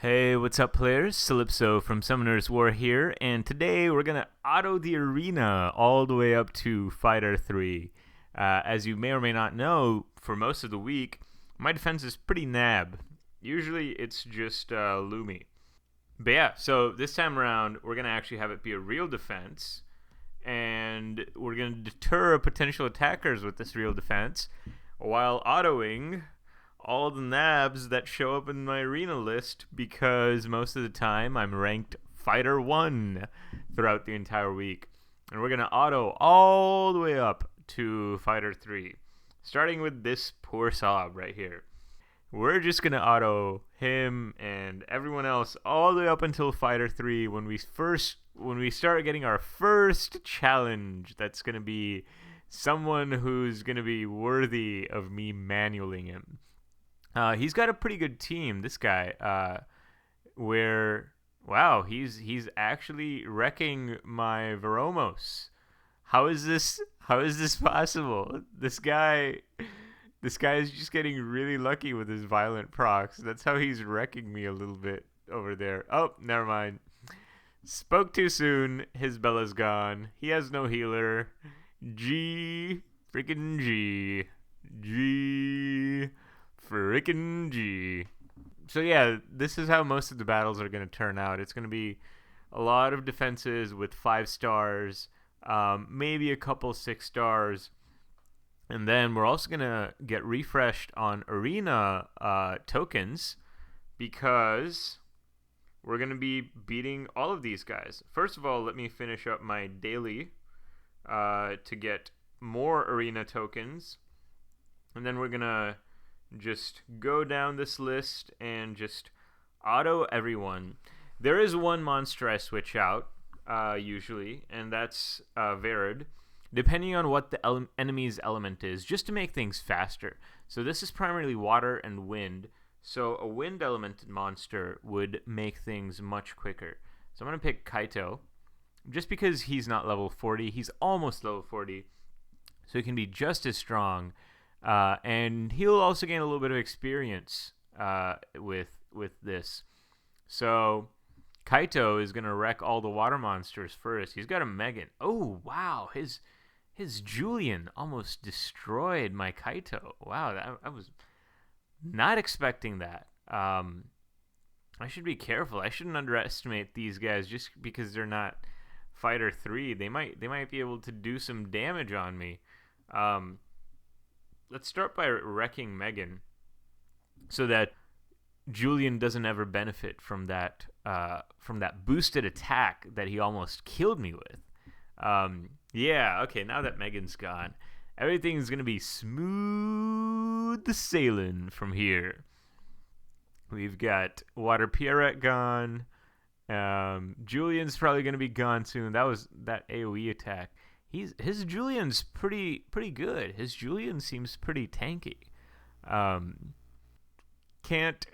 Hey, what's up, players? Calypso from Summoner's War here, and today we're gonna auto the arena all the way up to Fighter 3. As you may or may not know, for most of the week, my defense is pretty nab. Usually it's just Lumi. But yeah, so this time around, we're gonna actually have it be a real defense, and we're gonna deter potential attackers with this real defense while autoing all the nabs that show up in my arena list, because most of the time I'm ranked Fighter 1 throughout the entire week. And we're going to auto all the way up to Fighter 3, starting with this poor Saab right here. We're just going to auto him and everyone else all the way up until Fighter 3 when we start getting our first challenge that's going to be someone who's going to be worthy of me manualing him. He's got a pretty good team, this guy. Wow, he's actually wrecking my Veromos. How is this? How is this possible? This guy is just getting really lucky with his violent procs. That's how he's wrecking me a little bit over there. Oh, never mind. Spoke too soon. His Bella's gone. He has no healer. G freaking G. G freaking G. So yeah, this is how most of the battles are going to turn out. It's going to be a lot of defenses with 5 stars, maybe a couple 6 stars, and then we're also going to get refreshed on arena tokens, because we're going to be beating all of these guys. First of all, let me finish up my daily to get more arena tokens, and then we're going to just go down this list and just auto everyone. There is one monster I switch out usually, and that's Verid, depending on what the enemy's element is, just to make things faster. So this is primarily water and wind, so a wind element monster would make things much quicker. So I'm going to pick Kaito, just because he's not level 40. He's almost level 40, so he can be just as strong. And he'll also gain a little bit of experience with this. So Kaito is going to wreck all the water monsters first. He's got a Megan. Oh, wow. His Julian almost destroyed my Kaito. Wow, I was not expecting that. I should be careful. I shouldn't underestimate these guys just because they're not Fighter 3. They might be able to do some damage on me. Let's start by wrecking Megan, so that Julian doesn't ever benefit from that boosted attack that he almost killed me with. Yeah, okay, now that Megan's gone, everything's going to be smooth sailing from here. We've got Water Pierrette gone. Julian's probably going to be gone soon. That was that AoE attack. His Julian's pretty good. His Julian seems pretty tanky. Can't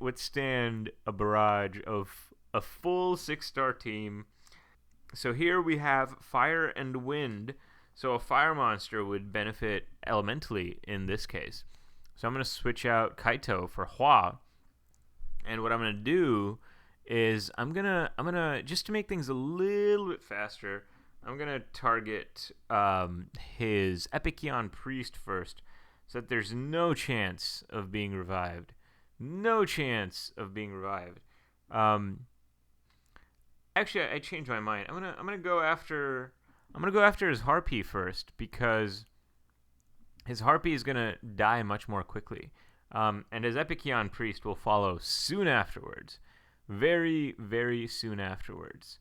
withstand a barrage of a full 6-star team. So here we have fire and wind. So a fire monster would benefit elementally in this case. So I'm going to switch out Kaito for Hua. And what I'm going to do is I'm gonna just to make things a little bit faster, I'm going to target his Epicyon Priest first, so that there's no chance of being revived. No chance of being revived. Actually, I changed my mind. I'm gonna go after his Harpy first, because his Harpy is gonna die much more quickly, and his Epicyon Priest will follow soon afterwards, very, very soon afterwards.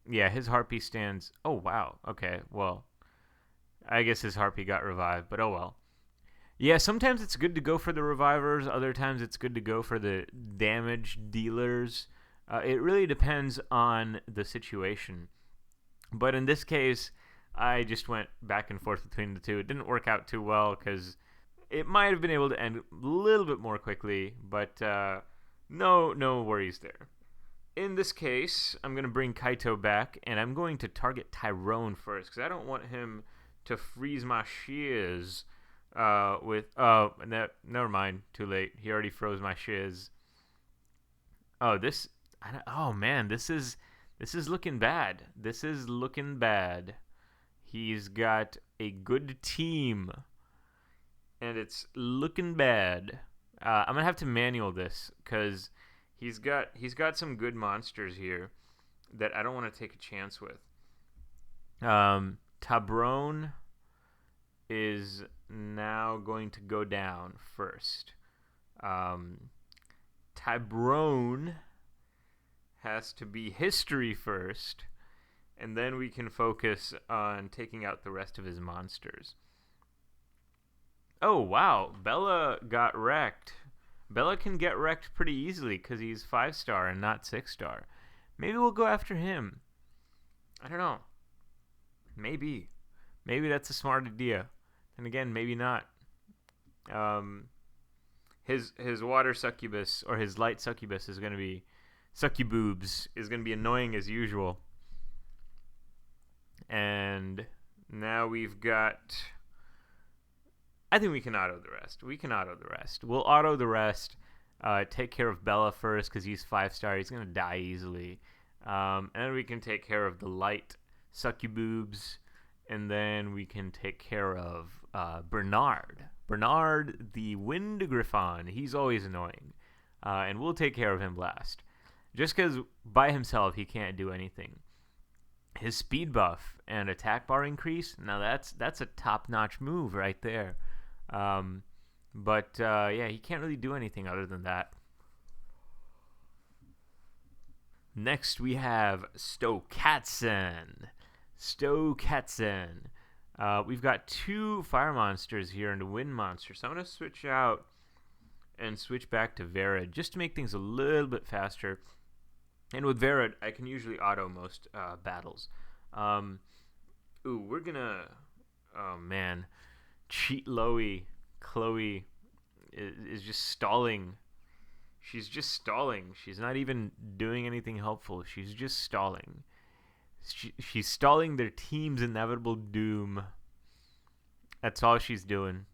Yeah, his Harpy stands... Oh, wow. Okay, well, I guess his Harpy got revived, but oh well. Yeah, sometimes it's good to go for the revivers. Other times it's good to go for the damage dealers. It really depends on the situation. But in this case, I just went back and forth between the two. It didn't work out too well, because it might have been able to end a little bit more quickly, but no worries there. In this case, I'm going to bring Kaito back, and I'm going to target Tyrone first, because I don't want him to freeze my shiz with... Oh, never mind. Too late. He already froze my shiz. Oh, this. Oh man, this is looking bad. This is looking bad. He's got a good team, and it's looking bad. I'm gonna have to manual this because he's got some good monsters here that I don't want to take a chance with. Tabrone is now going to go down first. Tabrone has to be history first, and then we can focus on taking out the rest of his monsters. Oh, wow. Bella got wrecked. Bella can get wrecked pretty easily because he's 5-star and not 6-star. Maybe we'll go after him. I don't know. Maybe. Maybe that's a smart idea. And again, maybe not. His water succubus or his light succubus is going to be succuboobs is going to be annoying as usual. And now we've got. I think we can auto the rest. We'll auto the rest. Take care of Bella first because he's 5-star. He's going to die easily. And then we can take care of the light succuboobs. And then we can take care of Bernard. Bernard, the Wind Griffon. He's always annoying. And we'll take care of him last. Just because by himself he can't do anything. His speed buff and attack bar increase, now that's a top-notch move right there. But yeah, he can't really do anything other than that. Next we have Stokatzen. We've got 2 fire monsters here and a wind monster. So I'm going to switch out and switch back to Varad just to make things a little bit faster. And with Varad, I can usually auto most battles. We're going to... Oh, man. Cheat Chloe is just stalling. She's just stalling. She's not even doing anything helpful. She's just stalling. She's stalling their team's inevitable doom. That's all she's doing.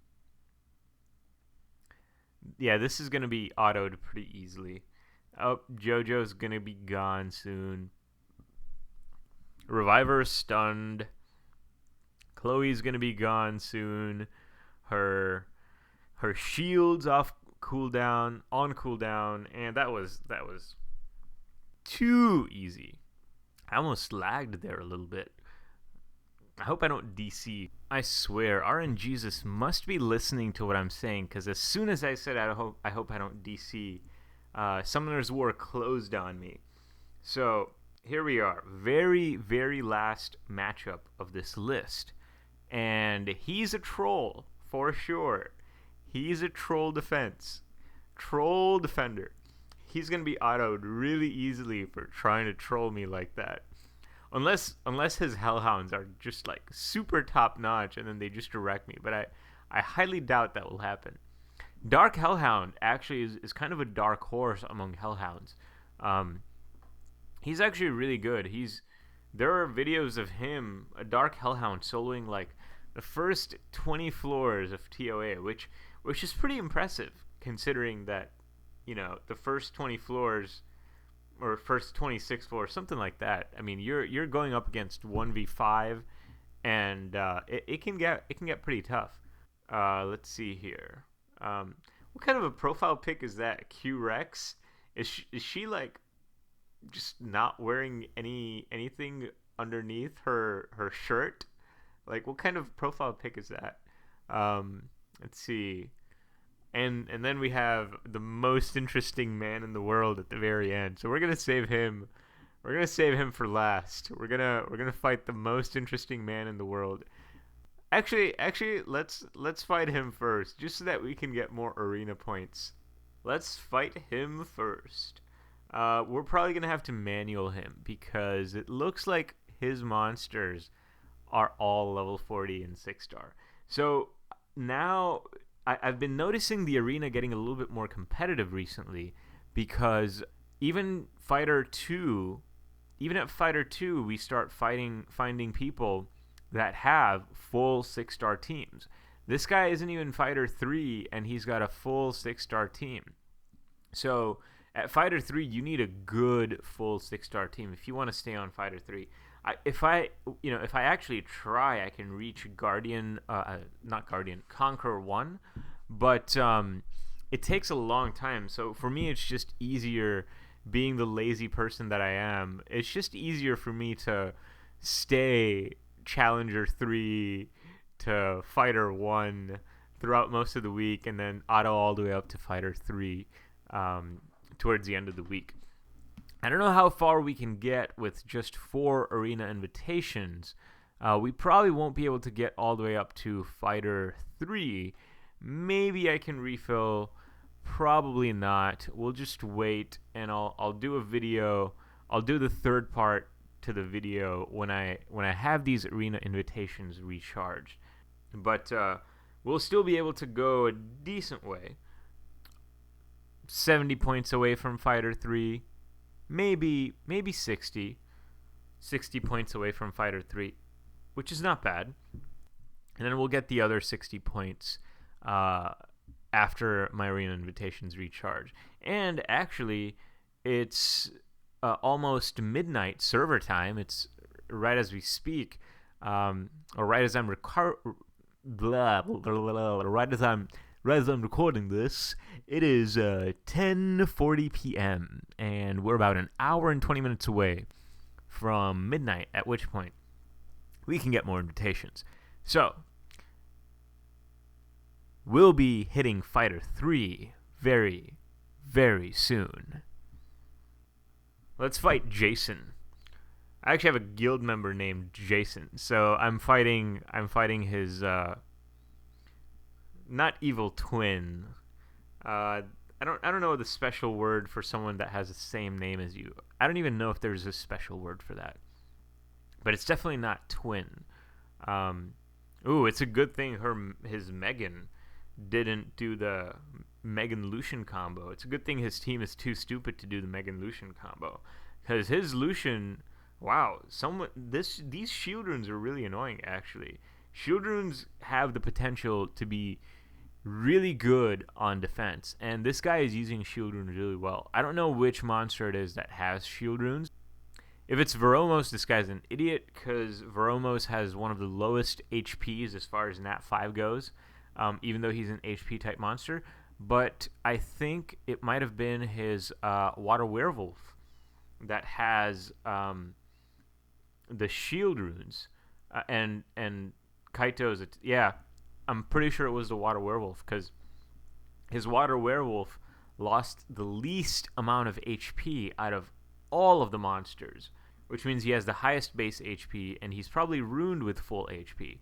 Yeah, this is going to be autoed pretty easily. Oh, JoJo's going to be gone soon. Reviver stunned. Chloe's going to be gone soon. Her shield's on cooldown, and that was too easy. I almost lagged there a little bit. I hope I don't DC. I swear, RNGesus must be listening to what I'm saying, because as soon as I said I hope I don't DC, Summoner's War closed on me. So here we are, very, very last matchup of this list. And he's a troll, for sure. He's a troll defender. He's going to be autoed really easily for trying to troll me like that. Unless his hellhounds are just like super top notch and then they just direct me. But I highly doubt that will happen. Dark Hellhound actually is kind of a dark horse among hellhounds. He's actually really good. There are videos of him, a Dark Hellhound, soloing like the first 20 floors of TOA, which is pretty impressive considering that, you know, the first 20 floors or first 26 floors, something like that. I mean, you're going up against 1v5, and it can get pretty tough. Let's see here. What kind of a profile pic is that? Q-Rex? Is she like just not wearing anything underneath her shirt? Like, what kind of profile pic is that? Let's see. And then we have the most interesting man in the world at the very end. So we're gonna save him. We're gonna save him for last. We're gonna fight the most interesting man in the world. Actually, let's fight him first, just so that we can get more arena points. Let's fight him first. We're probably gonna have to manual him because it looks like his monsters are all level 40 and 6-star. So now I've been noticing the arena getting a little bit more competitive recently because even at Fighter 2, we start finding people that have full 6-star teams. This guy isn't even Fighter 3, and he's got a full 6-star team. So At Fighter 3, you need a good full 6-star team if you want to stay on Fighter 3. If I actually try, I can reach Conqueror 1, but it takes a long time. So for me, it's just easier, being the lazy person that I am, it's just easier for me to stay Challenger 3 to Fighter 1 throughout most of the week, and then auto all the way up to Fighter 3 towards the end of the week. I don't know how far we can get with just 4 arena invitations. We probably won't be able to get all the way up to Fighter 3. Maybe I can refill. Probably not. We'll just wait, and I'll do a video. I'll do the third part to the video when I have these arena invitations recharged. But we'll still be able to go a decent way. 70 points away from Fighter 3. Maybe 60 points away from Fighter 3, which is not bad. And then we'll get the other 60 points after my arena invitations recharge. And actually, it's almost midnight server time. It's right as we speak, or right as I'm recording this. It is 10:40 p.m. and we're about an hour and 20 minutes away from midnight, at which point we can get more invitations. So we'll be hitting Fighter 3 very, very soon. Let's fight Jason. I actually have a guild member named Jason, so I'm fighting his not evil twin. I don't know the special word for someone that has the same name as you. I don't even know if there's a special word for that. But it's definitely not twin. It's a good thing his Megan didn't do the Megan Lucian combo. It's a good thing his team is too stupid to do the Megan Lucian combo, because his Lucian, wow, these shield runes are really annoying actually. Shield runes have the potential to be really good on defense, and this guy is using shield runes really well. I don't know which monster it is that has shield runes. If it's Veromos, this guy's an idiot, because Veromos has one of the lowest HPs as far as Nat 5 goes, even though he's an HP type monster. But I think it might have been his Water Werewolf that has the shield runes, and Kaito's I'm pretty sure it was the Water Werewolf, because his Water Werewolf lost the least amount of HP out of all of the monsters, which means he has the highest base HP, and he's probably ruined with full HP.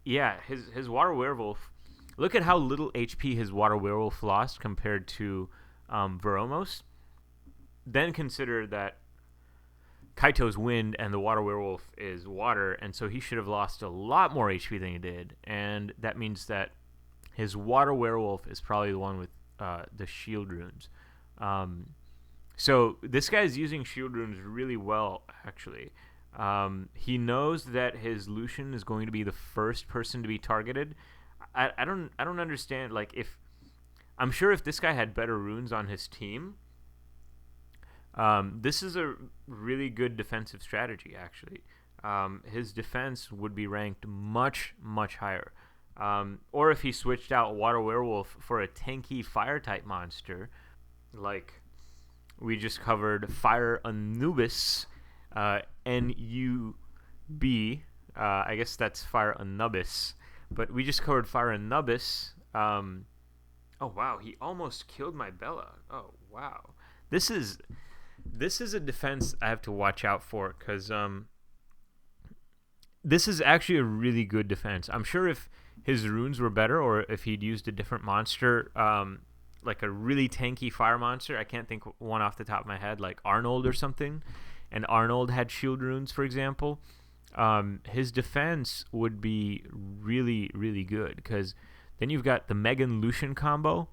Yeah, his Water Werewolf, look at how little HP his Water Werewolf lost compared to Veromos. Then consider that Kaito's wind and the Water Werewolf is water, and so he should have lost a lot more HP than he did, and that means that his Water Werewolf is probably the one with the shield runes. So this guy's using shield runes really well, actually. He knows that his Lucian is going to be the first person to be targeted. I don't understand, like, I'm sure if this guy had better runes on his team, this is a really good defensive strategy, actually. His defense would be ranked much, much higher. Or if he switched out Water Werewolf for a tanky fire-type monster, like we just covered Fire Anubis, N-U-B, I guess that's Fire Anubis, but we just covered Fire Anubis. Oh, wow, he almost killed my Bella. Oh, wow. This is a defense I have to watch out for, because this is actually a really good defense. I'm sure if his runes were better, or if he'd used a different monster, like a really tanky fire monster, I can't think one off the top of my head, like Arnold or something, and Arnold had shield runes, for example, his defense would be really, really good, because then you've got the Megan Lucian combo,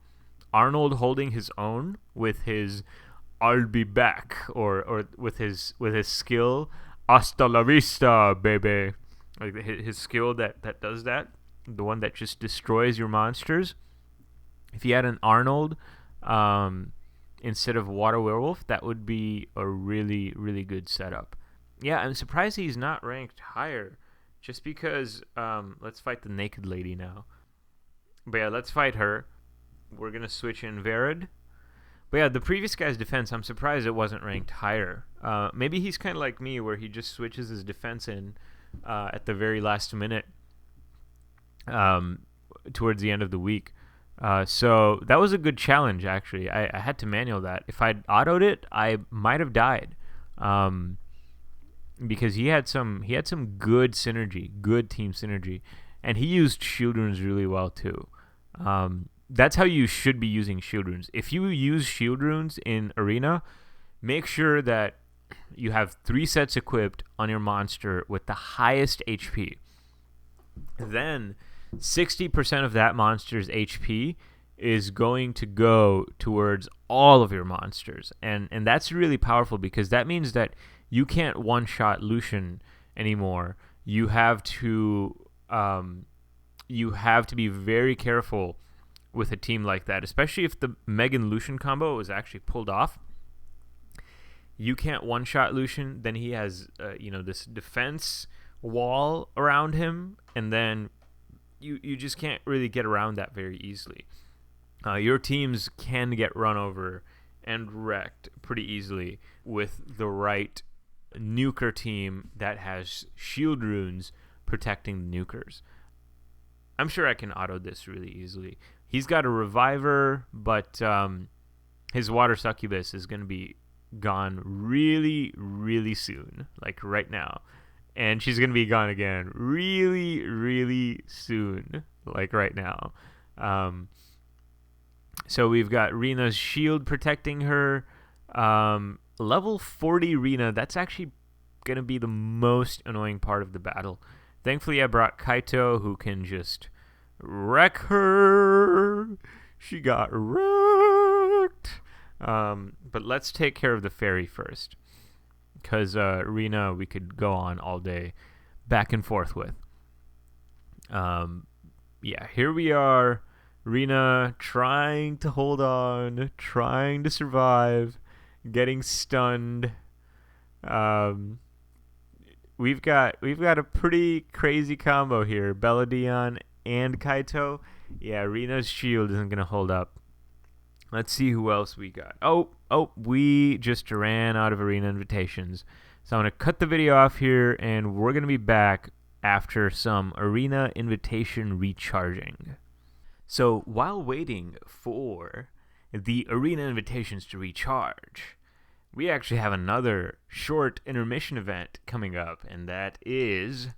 Arnold holding his own with his "I'll be back," or with his skill "Hasta la vista, baby," like his skill that does that, the one that just destroys your monsters. If you had an Arnold instead of Water Werewolf, that would be a really, really good setup. Yeah, I'm surprised he's not ranked higher. Just because, let's fight the Naked Lady now. But yeah, let's fight her. We're going to switch in Verid. But yeah, the previous guy's defense, I'm surprised it wasn't ranked higher. Maybe he's kind of like me, where he just switches his defense in at the very last minute towards the end of the week. So that was a good challenge, actually. I had to manual that. If I'd autoed it, I might have died. Because he had some good synergy, good team synergy. And he used shield runes really well, too. That's how you should be using shield runes. If you use shield runes in Arena, make sure that you have 3 sets equipped on your monster with the highest HP. Then 60% of that monster's HP is going to go towards all of your monsters. And that's really powerful, because that means that you can't one-shot Lucian anymore. You have to be very careful with a team like that, especially if the Megan Lucian combo was actually pulled off. You can't one-shot Lucian, then he has this defense wall around him, and then you just can't really get around that very easily. Your teams can get run over and wrecked pretty easily with the right nuker team that has shield runes protecting the nukers. I'm sure I can auto this really easily. He's got a reviver, but his water succubus is going to be gone really, really soon, like right now. And she's going to be gone again really, really soon, like right now. So we've got Rena's shield protecting her. Level 40 Rena, that's actually going to be the most annoying part of the battle. Thankfully, I brought Kaito, who can just wreck her. She got wrecked. But let's take care of the fairy first, because Rena we could go on all day back and forth with. Yeah, here we are. Rena trying to hold on, trying to survive, getting stunned. We've got a pretty crazy combo here. Belladion and Kaito. Yeah, Rena's shield isn't going to hold up. Let's see who else we got. Oh, we just ran out of arena invitations. So I'm going to cut the video off here, and we're going to be back after some arena invitation recharging. So while waiting for the arena invitations to recharge, we actually have another short intermission event coming up, and that is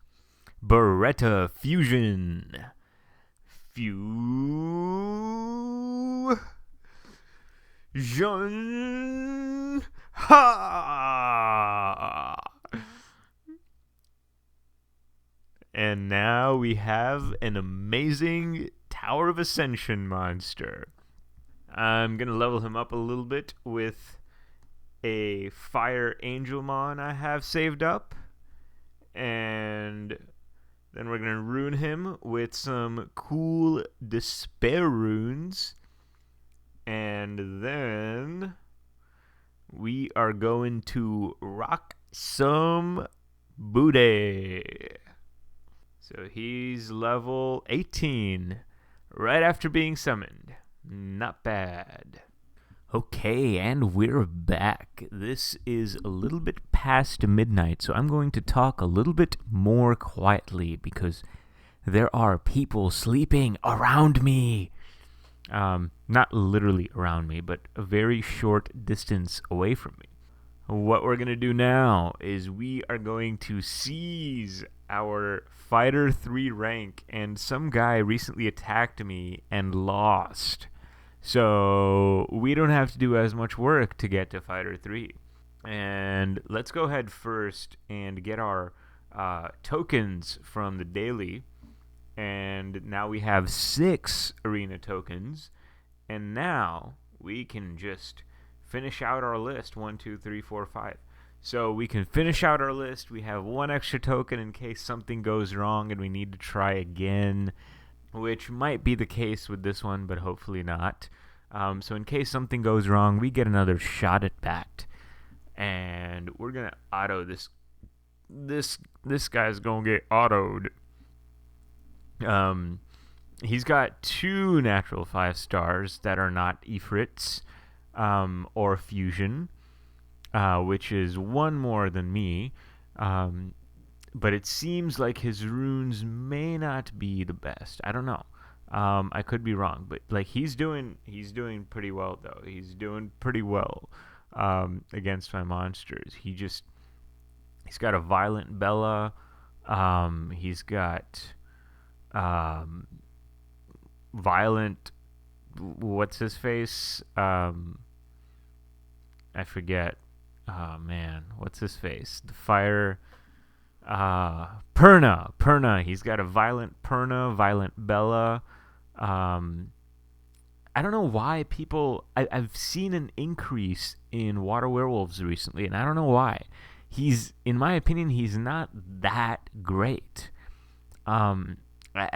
Baretta Fusion. Fusion. Ha! And now we have an amazing Tower of Ascension monster. I'm going to level him up a little bit with a Fire Angelmon I have saved up. And then we're going to rune him with some cool Despair runes. And then we are going to rock some booty. So he's level 18 right after being summoned. Not bad. Okay, and we're back. This is a little bit past midnight, so I'm going to talk a little bit more quietly because there are people sleeping around me. Not literally around me, but a very short distance away from me. What we're going to do now is we are going to seize our Fighter 3 rank, and some guy recently attacked me and lost. So we don't have to do as much work to get to Fighter 3. And let's go ahead first and get our tokens from the daily. And now we have 6 arena tokens. And now we can just finish out our list. 1, 2, 3, 4, 5. So we can finish out our list. We have 1 extra token in case something goes wrong and we need to try again, which might be the case with this one, but hopefully not. So in case something goes wrong, we get another shot at bat, and we're gonna auto this guy's gonna get autoed. He's got 2 natural 5 stars that are not Ifrits or Fusion, which is 1 more than me. But it seems like his runes may not be the best. I don't know. I could be wrong, but like he's doing pretty well though. He's doing pretty well against my monsters. He's got a violent Bella. He's got violent. What's his face? I forget. Oh man, what's his face? The fire. Perna. He's got a violent Perna, violent Bella. I don't know why people. I've seen an increase in water werewolves recently, and I don't know why. In my opinion, he's not that great. I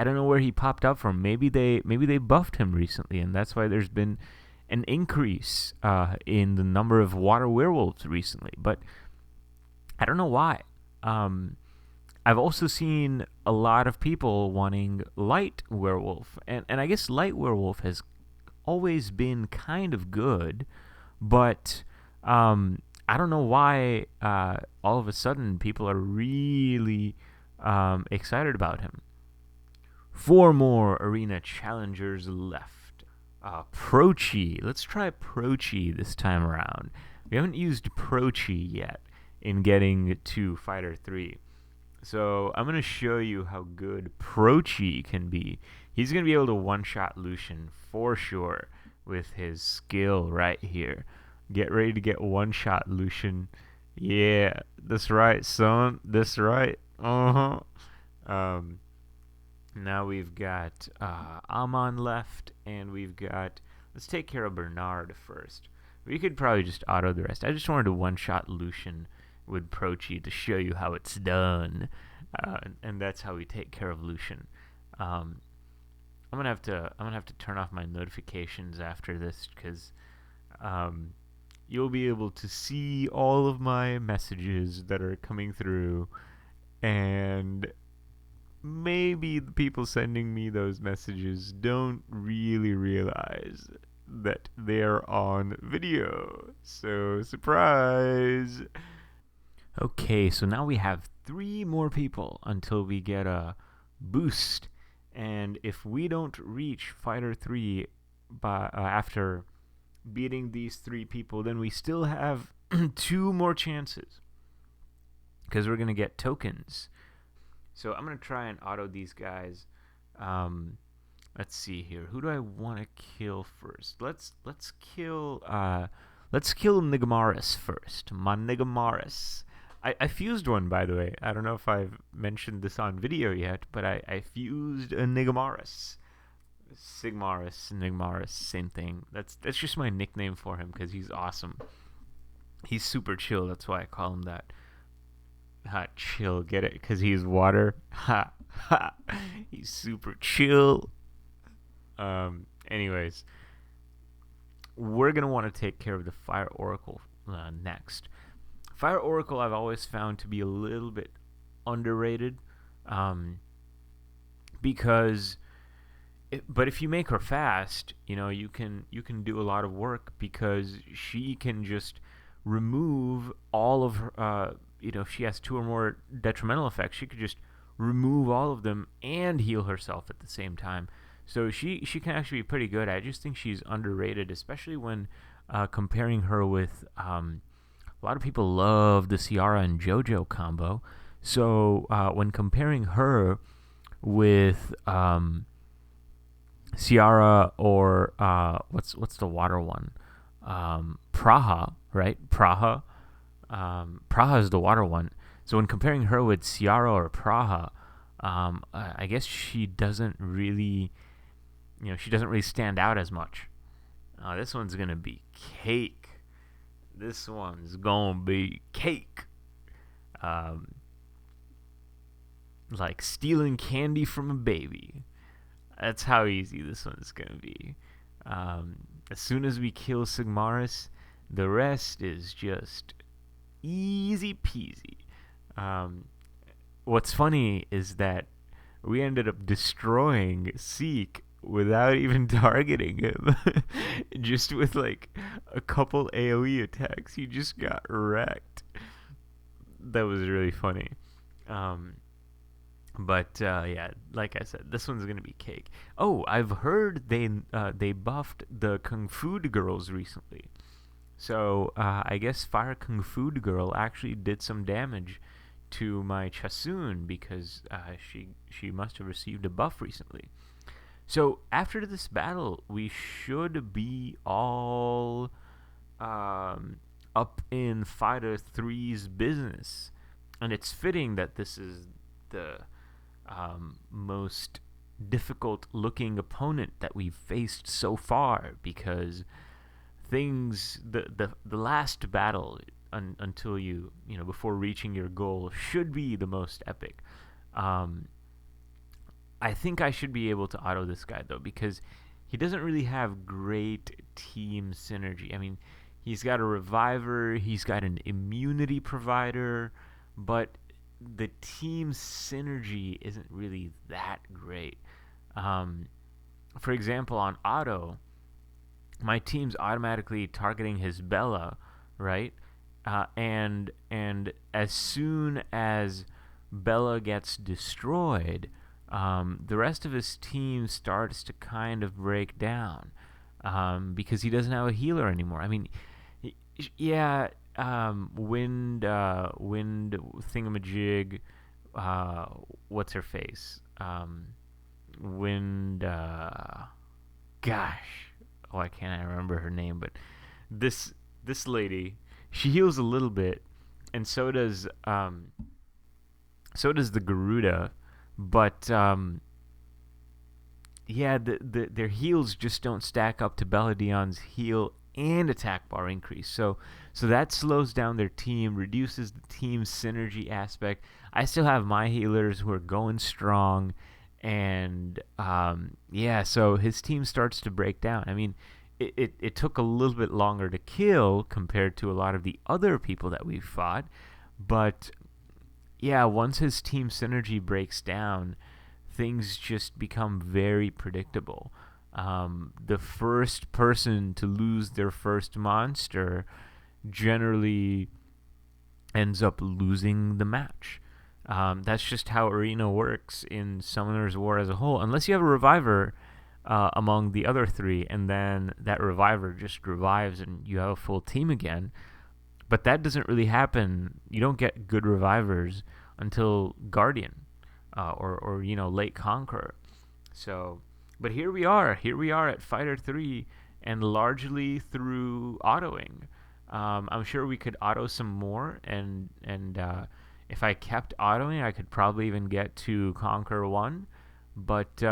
don't know where he popped up from. Maybe they buffed him recently, and that's why there's been an increase in the number of water werewolves recently. But I don't know why. I've also seen a lot of people wanting light werewolf, and I guess light werewolf has always been kind of good, but I don't know why all of a sudden people are really excited about him. 4 more arena challengers left. Prochi. Let's try Prochi this time around. We haven't used Prochi yet in getting to Fighter 3. So I'm going to show you how good Prochi can be. He's going to be able to one-shot Lucian for sure with his skill right here. Get ready to get one-shot Lucian. Yeah, that's right, son. That's right. Uh-huh. Now we've got Amon left, and we've got... Let's take care of Bernard first. We could probably just auto the rest. I just wanted to one-shot Lucian with Prochi to show you how it's done, and that's how we take care of Lucian. I'm gonna have to turn off my notifications after this because you'll be able to see all of my messages that are coming through, and maybe the people sending me those messages don't really realize that they're on video. So surprise! Okay, so now we have 3 more people until we get a boost, and if we don't reach Fighter 3 after beating these 3 people, then we still have 2 more chances, because we're going to get tokens. So I'm going to try and auto these guys. Let's see here. Who do I want to kill first? Let's kill Nigamaris first. My Nigamaris. I fused one, by the way. I don't know if I've mentioned this on video yet, but I fused a Nigamaris. Sigmaris, Nigmaris, same thing. That's just my nickname for him because he's awesome. He's super chill. That's why I call him that. Chill, get it? Because he's water. He's super chill. Anyways, we're gonna want to take care of the Fire Oracle next. Fire Oracle I've always found to be a little bit underrated, because but if you make her fast, you can do a lot of work, because she can just remove all of her, if she has 2 or more detrimental effects, she could just remove all of them and heal herself at the same time. So she can actually be pretty good. I just think she's underrated, especially when comparing her with... a lot of people love the Ciara and JoJo combo. So when comparing her with Ciara or what's the water one? Praha, right? Praha. Praha is the water one. So when comparing her with Ciara or Praha, I guess she doesn't really stand out as much. This one's gonna be cake. This one's gonna be cake. Like stealing candy from a baby. That's how easy this one's gonna be. as soon as we kill Sigmaris, the rest is just easy peasy. What's funny is that we ended up destroying Seek without even targeting him. Just with like a couple AoE attacks, he just got wrecked. That was really funny. But yeah, like I said, this one's gonna be cake. Oh, I've heard they buffed the Kung Fu girls recently. So I guess Fire Kung Fu Girl actually did some damage to my Chasun because she must have received a buff recently. So after this battle, we should be all up in Fighter 3's business, and it's fitting that this is the most difficult-looking opponent that we've faced so far, because the last battle until you know before reaching your goal should be the most epic. I think I should be able to auto this guy though, because he doesn't really have great team synergy. I mean, he's got a reviver, he's got an immunity provider, but the team synergy isn't really that great. For example, on auto, my team's automatically targeting his Bella, right? And as soon as Bella gets destroyed, the rest of his team starts to kind of break down because he doesn't have a healer anymore. I mean, yeah, wind thingamajig. What's her face? Wind. Gosh. Why can't I remember her name? But this lady, she heals a little bit, and so does the Garuda, but yeah, their heals just don't stack up to Belladion's heal and attack bar increase. So that slows down their team, reduces the team's synergy aspect. I still have my healers who are going strong. And yeah, so his team starts to break down. I mean, it took a little bit longer to kill compared to a lot of the other people that we've fought. But yeah, once his team synergy breaks down, things just become very predictable. The first person to lose their first monster generally ends up losing the match. That's just how Arena works in Summoner's War as a whole. Unless you have a reviver among the other three, and then that reviver just revives and you have a full team again. But that doesn't really happen. You don't get good revivers until Guardian or late Conqueror. So, but here we are at Fighter 3, and largely through autoing. I'm sure we could auto some more, and if I kept autoing, I could probably even get to Conquer 1. But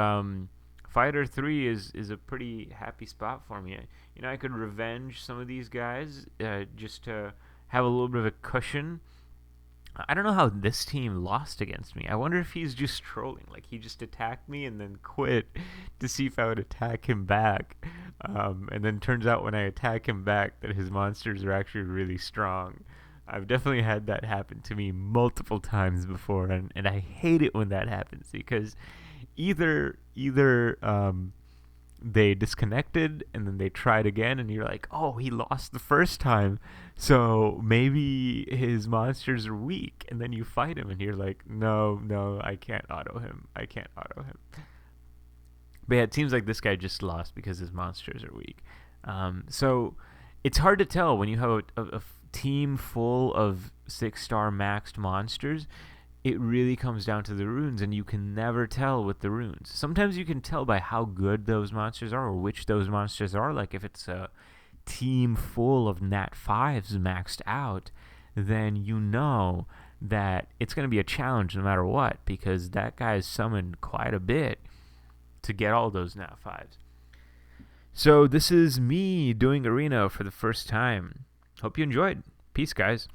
Fighter 3 is a pretty happy spot for me. I could revenge some of these guys just to have a little bit of a cushion. I don't know how this team lost against me. I wonder if he's just trolling. Like, he just attacked me and then quit to see if I would attack him back. And then turns out when I attack him back that his monsters are actually really strong. I've definitely had that happen to me multiple times before, and I hate it when that happens, because either they disconnected and then they tried again, and you're like, oh, he lost the first time, so maybe his monsters are weak, and then you fight him and you're like, no, I can't auto him. But yeah, it seems like this guy just lost because his monsters are weak. So it's hard to tell when you have a team full of 6-star maxed monsters. It really comes down to the runes, and you can never tell with the runes. Sometimes you can tell by how good those monsters are, or which those monsters are. Like if it's a team full of Nat 5s maxed out, then you know that it's going to be a challenge no matter what, because that guy's summoned quite a bit to get all those Nat 5s. So this is me doing Arena for the first time. Hope you enjoyed. Peace, guys.